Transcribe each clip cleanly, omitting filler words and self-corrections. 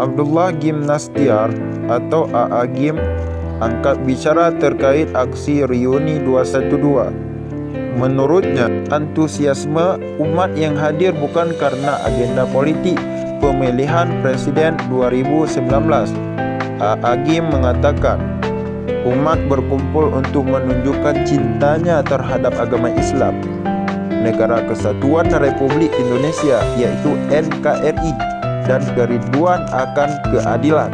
Abdullah Gimnastiar atau AA Gim angkat bicara terkait aksi reuni 212. Menurutnya, antusiasme umat yang hadir bukan karena agenda politik pemilihan presiden 2019. AA Gim mengatakan, umat berkumpul untuk menunjukkan cintanya terhadap agama Islam, Negara Kesatuan Republik Indonesia yaitu NKRI, dan kerinduan akan keadilan.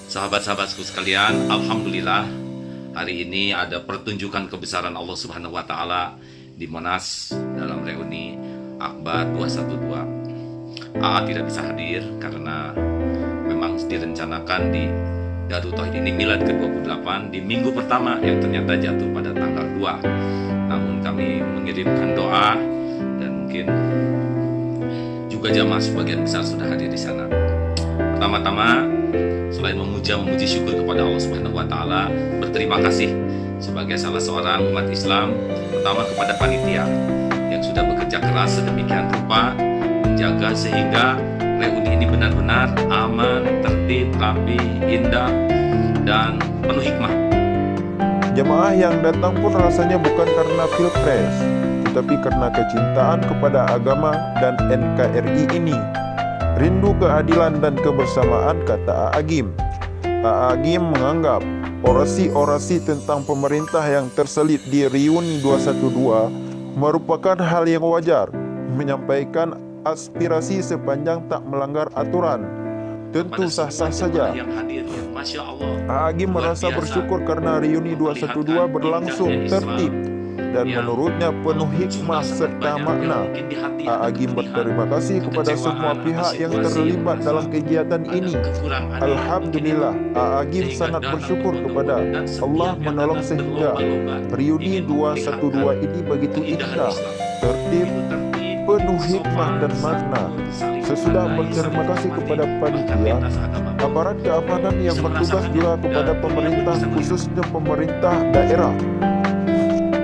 Sahabat-sahabatku sekalian, alhamdulillah hari ini ada pertunjukan kebesaran Allah Subhanahu wa taala di Monas dalam reuni Akbar 212. AA tidak bisa hadir karena memang direncanakan di Darut Tauhid ini milad ke-28 di minggu pertama yang ternyata jatuh pada tanggal 2. Namun kami mengirimkan doa dan mungkin juga jamaah sebagian besar sudah hadir di sana. Pertama-tama, selain memuji syukur kepada Allah Subhanahu wa taala, berterima kasih sebagai salah seorang umat Islam, pertama kepada panitia yang sudah bekerja keras sedemikian rupa menjaga sehingga reuni ini benar-benar aman, tertib, rapi, indah, dan penuh hikmah. Jemaah yang datang pun rasanya bukan karena pilpres, tetapi karena kecintaan kepada agama dan NKRI ini. Rindu keadilan dan kebersamaan, kata AA Gim. AA Gim menganggap orasi-orasi tentang pemerintah yang terselip di reuni 212 merupakan hal yang wajar, menyampaikan aspirasi sepanjang tak melanggar aturan. Tentu sah-sah saja. AA Gim merasa bersyukur karena reuni 212 berlangsung tertib dan menurutnya penuh hikmah serta makna. AA Gim berterima kasih kepada semua pihak yang terlibat dalam kegiatan ini. Alhamdulillah, AA Gim sangat bersyukur kepada Allah menolong sehingga reuni 212 ini begitu indah, tertib, penuh hikmah dan makna. Sesudah berterima kasih kepada panitia, aparat keamanan yang bertugas juga kepada pemerintah, khususnya pemerintah daerah,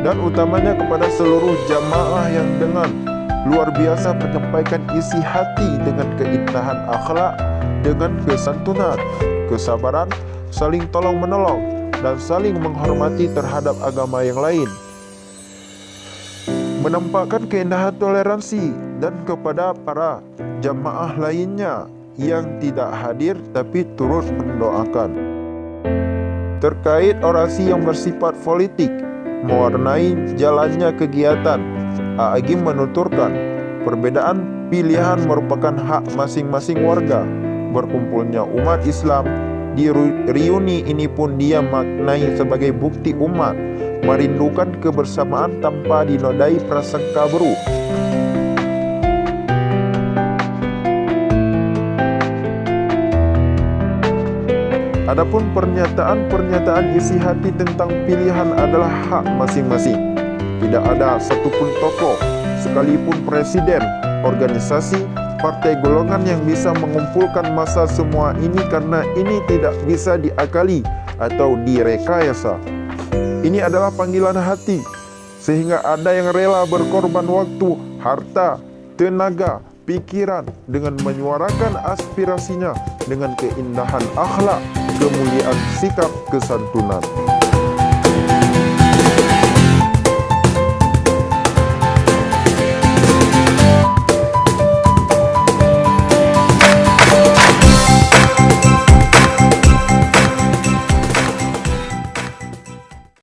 dan utamanya kepada seluruh jamaah yang dengan luar biasa menyampaikan isi hati dengan keindahan akhlak, dengan kesantunan, kesabaran, saling tolong menolong, dan saling menghormati terhadap agama yang lain. Menampakkan keindahan toleransi dan kepada para jamaah lainnya yang tidak hadir tapi turut mendoakan. Terkait orasi yang bersifat politik mewarnai jalannya kegiatan, AA Gim menuturkan perbedaan pilihan merupakan hak masing-masing warga. Berkumpulnya umat Islam di reuni ini pun dia maknai sebagai bukti umat merindukan kebersamaan tanpa dinodai prasangka buruk. Adapun pernyataan-pernyataan isi hati tentang pilihan adalah hak masing-masing. Tidak ada satupun tokoh, sekalipun presiden, organisasi, partai golongan yang bisa mengumpulkan massa semua ini karena ini tidak bisa diakali atau direkayasa. Ini adalah panggilan hati, sehingga ada yang rela berkorban waktu, harta, tenaga, pikiran dengan menyuarakan aspirasinya dengan keindahan akhlak, kemuliaan sikap, kesantunan.